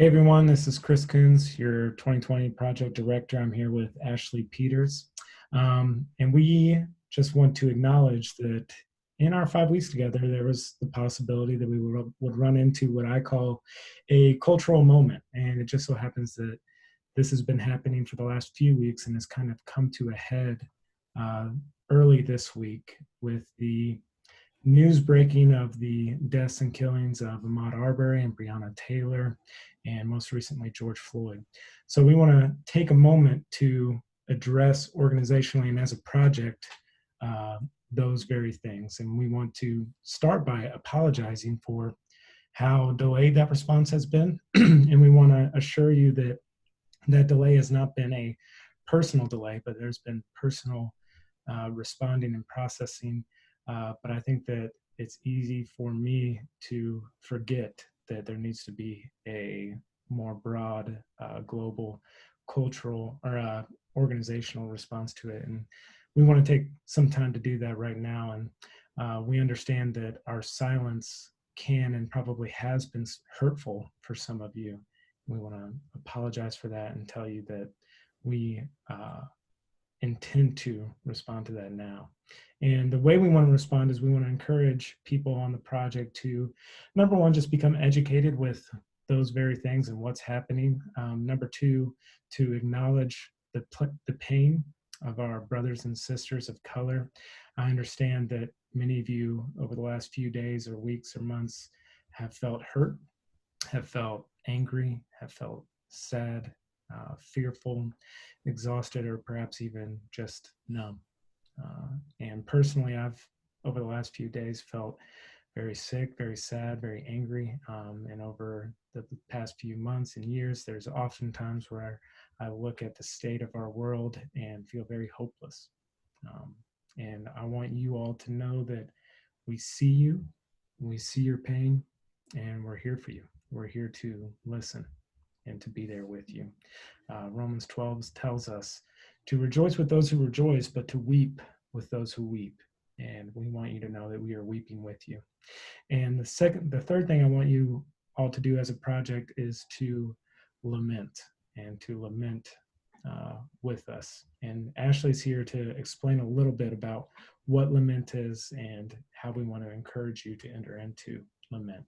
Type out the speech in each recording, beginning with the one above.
Hey everyone, this is Chris Coons, your 2020 project director. I'm here with Ashley Peters. And we just want to acknowledge that in our 5 weeks together, there was the possibility that we would run into what I call a cultural moment. And it just so happens that this has been happening for the last few weeks and has kind of come to a head uh, early this week with the news breaking of the deaths and killings of Ahmaud Arbery and Breonna Taylor, and most recently George Floyd. So we want to take a moment to address organizationally and as a project uh, those very things. And we want to start by apologizing for how delayed that response has been. And we want to assure you that that delay has not been a personal delay, but there's been personal responding and processing. But I think that it's easy for me to forget that there needs to be a more broad, global, cultural, or organizational response to it. And we want to take some time to do that right now. And we understand that our silence can and probably has been hurtful for some of you. We want to apologize for that and tell you that we intend to respond to that now. And the way we want to respond is we want to encourage people on the project to, number one, just become educated with those very things and what's happening. Number two, to acknowledge the pain of our brothers and sisters of color. I understand that many of you over the last few days or weeks or months have felt hurt, have felt angry, have felt sad, fearful, exhausted, or perhaps even just numb. And personally, I've, over the last few days, felt very sick, very sad, very angry. And over the past few months and years, there's often times where I look at the state of our world and feel very hopeless. And I want you all to know that we see you, we see your pain, and we're here for you. We're here to listen and to be there with you. Romans 12 tells us to rejoice with those who rejoice, but to weep with those who weep. And we want you to know that we are weeping with you. And the third thing I want you all to do as a project is to lament and to lament with us. And Ashley's here to explain a little bit about what lament is and how we want to encourage you to enter into lament.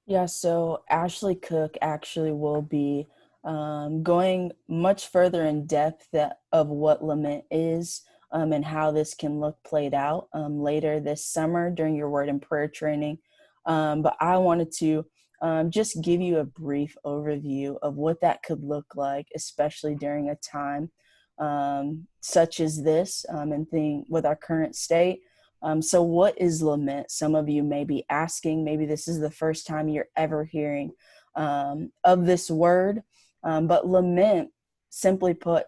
Yeah, so Ashley Cook actually will be going much further in depth of what lament is and how this can look played out later this summer during your word and prayer training. But I wanted to just give you a brief overview of what that could look like, especially during a time such as this and with our current state. So what is lament? Some of you may be asking, maybe this is the first time you're ever hearing of this word. But lament, simply put,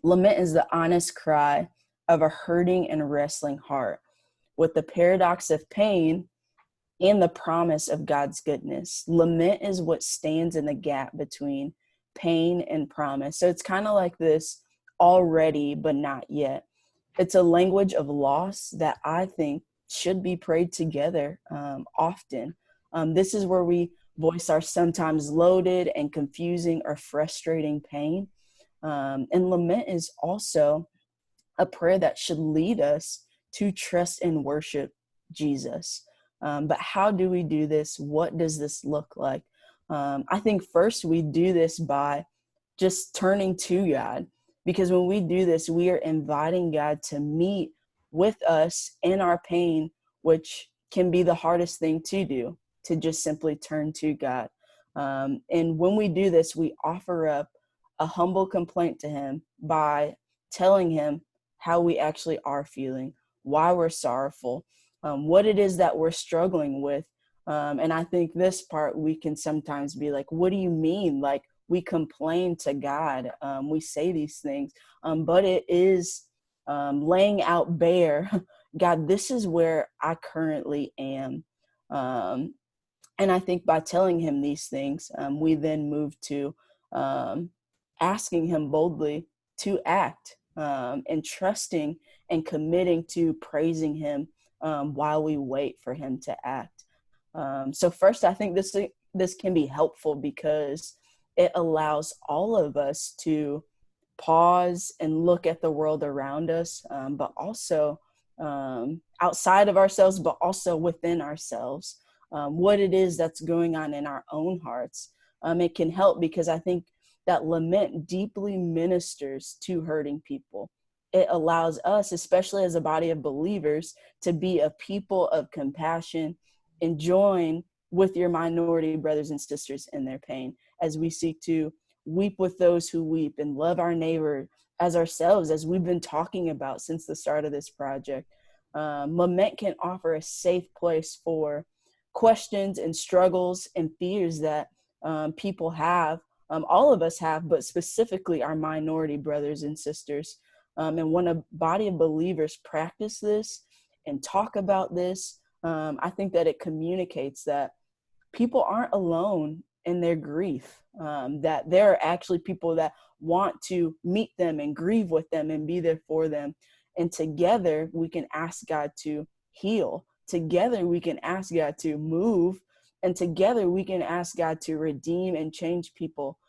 lament is the honest cry of a hurting and wrestling heart with the paradox of pain and the promise of God's goodness. Lament is what stands in the gap between pain and promise. So it's kind of like this already, but not yet. It's a language of loss that I think should be prayed together often. This is where we voice our sometimes loaded and confusing or frustrating pain. And lament is also a prayer that should lead us to trust and worship Jesus. But how do we do this? What does this look like? I think first we do this by just turning to God. Because when we do this, we are inviting God to meet with us in our pain, which can be the hardest thing to do, to just simply turn to God. And when we do this, we offer up a humble complaint to Him by telling Him how we actually are feeling, why we're sorrowful, what it is that we're struggling with. And I think this part, we can sometimes be like, what do you mean? Like, we complain to God, we say these things, but it is laying out bare, God, this is where I currently am. And I think by telling Him these things, we then move to asking Him boldly to act and trusting and committing to praising Him while we wait for Him to act. So first, I think this this can be helpful because it allows all of us to pause and look at the world around us, but also outside of ourselves, but also within ourselves, what it is that's going on in our own hearts. It can help because I think that lament deeply ministers to hurting people. It allows us, especially as a body of believers, to be a people of compassion and join with your minority brothers and sisters in their pain as we seek to weep with those who weep and love our neighbor as ourselves, as we've been talking about since the start of this project. Lament can offer a safe place for questions and struggles and fears that people have, all of us have, but specifically our minority brothers and sisters. And when a body of believers practice this and talk about this, I think that it communicates that people aren't alone in their grief, that there are actually people that want to meet them and grieve with them and be there for them. And together we can ask God to heal. Together we can ask God to move. And together we can ask God to redeem and change people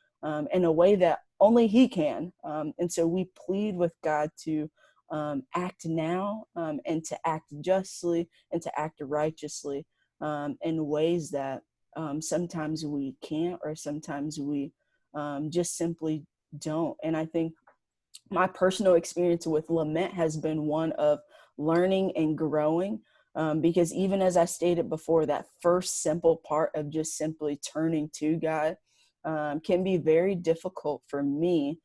in a way that only He can. And so we plead with God to act now, and to act justly and to act righteously in ways that sometimes we can't, or sometimes we just simply don't. And I think my personal experience with lament has been one of learning and growing, because even as I stated before, that first simple part of just simply turning to God can be very difficult for me,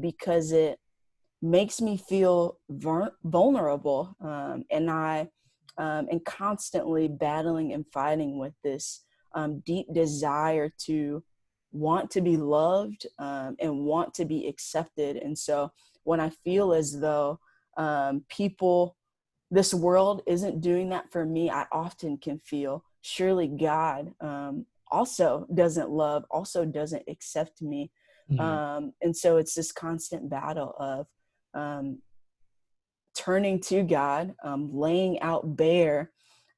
because it makes me feel vulnerable, and I am constantly battling and fighting with this deep desire to want to be loved, and want to be accepted. And so when I feel as though people, this world isn't doing that for me, I often can feel surely God also doesn't love, also doesn't accept me. Yeah. And so it's this constant battle of um, turning to God, laying out bare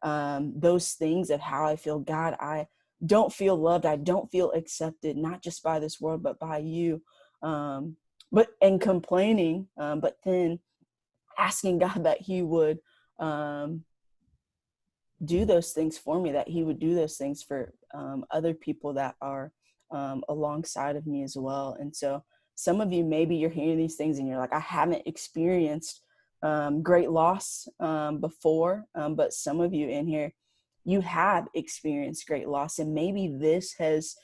those things of how I feel. God, I don't feel loved. I don't feel accepted, not just by this world, but by you. And complaining, but then asking God that He would um, do those things for me, that He would do those things for other people that are alongside of me as well. And so some of you, maybe you're hearing these things and you're like, I haven't experienced great loss before, but some of you in here, you have experienced great loss. And maybe this has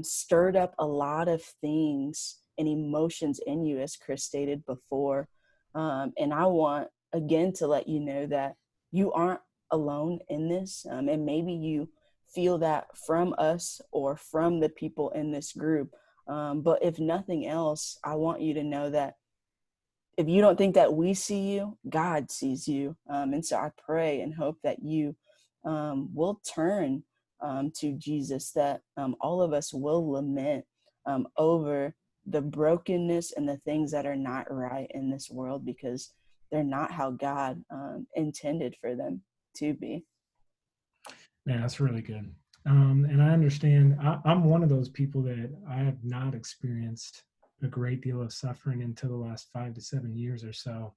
stirred up a lot of things and emotions in you, as Chris stated before. And I want, again, to let you know that you aren't alone in this. And maybe you feel that from us or from the people in this group. But if nothing else, I want you to know that if you don't think that we see you, God sees you. And so I pray and hope that you will turn to Jesus, that all of us will lament over the brokenness and the things that are not right in this world, because they're not how God intended for them to be. Yeah, that's really good. And I understand, I'm one of those people that I have not experienced a great deal of suffering until the last 5 to 7 years or so.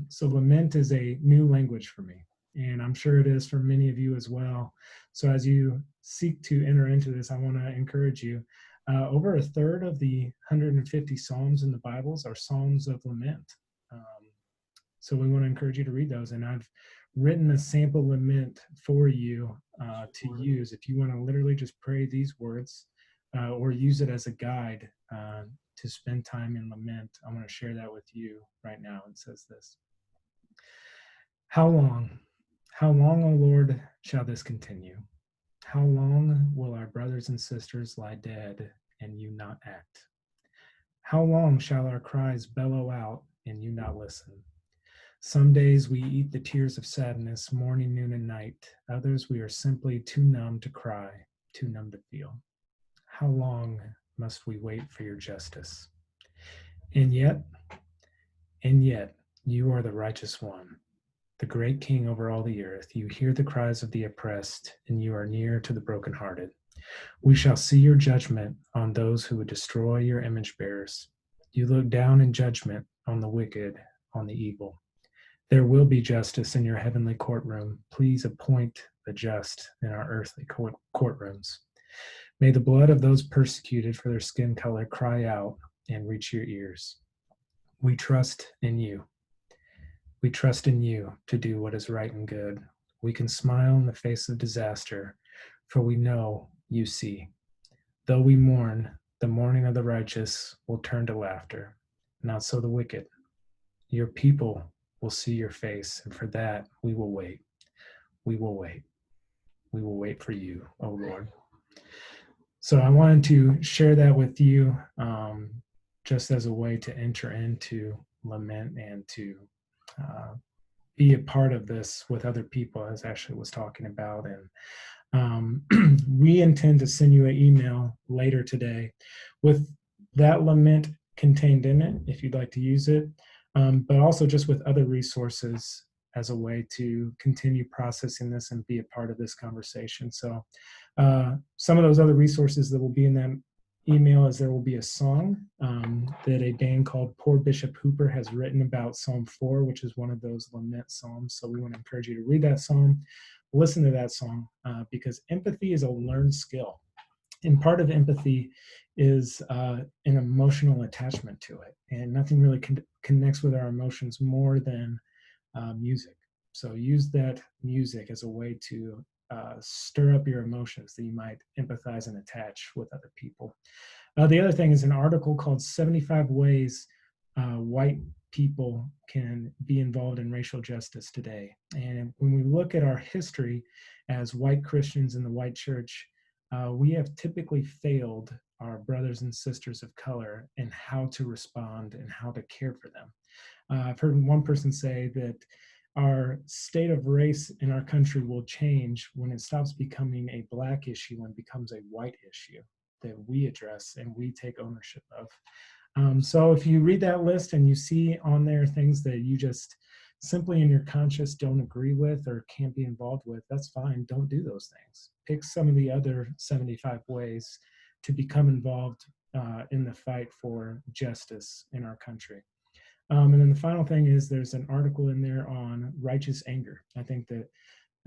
So lament is a new language for me, and I'm sure it is for many of you as well. So as you seek to enter into this, I want to encourage you. Over a third of the 150 Psalms in the Bibles are Psalms of lament. Um, so we want to encourage you to read those. And I've written a sample lament for you to use if you want to literally just pray these words or use it as a guide to spend time in lament. I want to share that with you right now. It says this: How long, how long, O Lord, shall this continue? How long will our brothers and sisters lie dead and you not act? How long shall our cries bellow out and you not listen? Some days we eat the tears of sadness, morning, noon, and night. Others we are simply too numb to cry, too numb to feel. How long must we wait for your justice? And yet, and yet, you are the righteous one, the great King over all the earth. You hear the cries of the oppressed, and you are near to the brokenhearted. We shall see your judgment on those who would destroy your image bearers. You look down in judgment on the wicked, on the evil. There will be justice in your heavenly courtroom. Please appoint the just in our earthly courtrooms. May the blood of those persecuted for their skin color cry out and reach your ears. We trust in you. We trust in you to do what is right and good. We can smile in the face of disaster, for we know you see. Though we mourn, the mourning of the righteous will turn to laughter. Not so the wicked. Your people will see your face, and for that we will wait. We will wait. We will wait for you, O Lord. So I wanted to share that with you just as a way to enter into lament and to be a part of this with other people, as Ashley was talking about. And we intend to send you an email later today with that lament contained in it, if you'd like to use it, but also just with other resources as a way to continue processing this and be a part of this conversation. So some of those other resources that will be in that email is there will be a song that a band called Poor Bishop Hooper has written about Psalm 4, which is one of those lament psalms. So we want to encourage you to read that psalm, listen to that song, because empathy is a learned skill. And part of empathy is an emotional attachment to it. And nothing really connects with our emotions more than music. So use that music as a way to stir up your emotions that you might empathize and attach with other people. The other thing is an article called 75 Ways White People Can Be Involved in Racial Justice Today. And when we look at our history as white Christians in the white church, we have typically failed our brothers and sisters of color in how to respond and how to care for them. I've heard one person say that our state of race in our country will change when it stops becoming a Black issue and becomes a white issue that we address and we take ownership of. So if you read that list and you see on there things that you just simply in your conscience don't agree with or can't be involved with, that's fine. Don't do those things. Pick some of the other 75 ways to become involved in the fight for justice in our country. And then the final thing is there's an article in there on righteous anger. I think that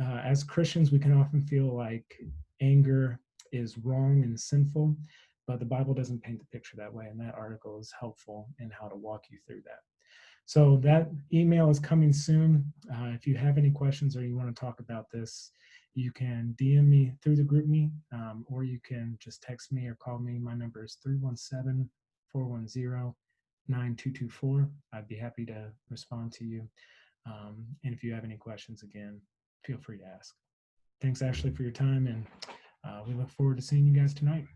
as Christians, we can often feel like anger is wrong and sinful, but the Bible doesn't paint the picture that way. And that article is helpful in how to walk you through that. So that email is coming soon. If you have any questions or you want to talk about this, you can DM me through the GroupMe, or you can just text me or call me. My number is 317-410-9224. I'd be happy to respond to you. And if you have any questions, again, feel free to ask. Thanks, Ashley, for your time, and we look forward to seeing you guys tonight.